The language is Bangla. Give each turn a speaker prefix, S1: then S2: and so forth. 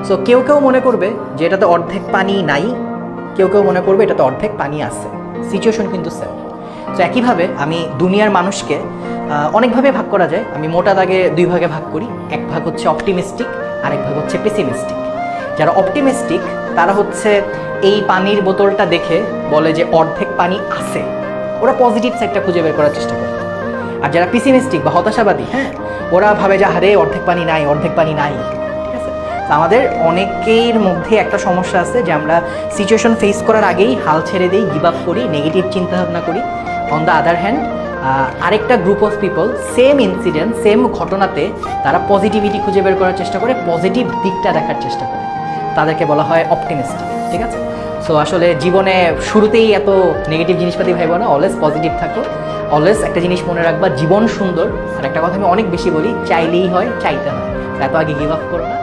S1: সো কেউ কেউ মনে করবে যে এটাতে অর্ধেক পানি নাই, কেউ কেউ মনে করবে এটাতে অর্ধেক পানি আছে। সিচুয়েশন কিন্তু সেম। তো একইভাবে আমি দুনিয়ার মানুষকে অনেকভাবে ভাগ করা যায়। আমি মোটা দাগে দুই ভাগে ভাগ করি। এক ভাগ হচ্ছে অপটিমিস্টিক, আরেক ভাগ হচ্ছে পেসিমিস্টিক। যারা অপটিমিস্টিক তারা হচ্ছে এই পানির বোতলটা দেখে বলে যে অর্ধেক পানি আছে, ওরা পজিটিভ সাইডটা খুঁজে বের করার চেষ্টা করে। আর যারা পেসিমিস্টিক বা হতাশাবাদী, হ্যাঁ, ওরা ভাবে যে আরে অর্ধেক পানি নাই, অর্ধেক পানি নাই। ঠিক আছে, তো আমাদের অনেকের মধ্যে একটা সমস্যা আছে যে আমরা সিচুয়েশন ফেস করার আগেই হাল ছেড়ে দিই, গিভ আপ করি, নেগেটিভ চিন্তাভাবনা করি। অন দ্য আদার হ্যান্ড আরেকটা group of people same incident, same ঘটনাতে তারা পজিটিভিটি খুঁজে বের করার চেষ্টা করে, পজিটিভ দিকটা দেখার চেষ্টা করে, তাদেরকে বলা হয় অপটিমিস্টিক। ঠিক আছে, সো আসলে জীবনে শুরুতেই এত নেগেটিভ জিনিসপাতি ভাইব না, অলওয়েজ পজিটিভ থাকো। অলওয়েজ একটা জিনিস মনে রাখবা, জীবন সুন্দর। আর একটা কথা আমি অনেক বেশি বলি, চাইলেই হয়, চাইতে হয়। এত আগে গিভ আপ করো না।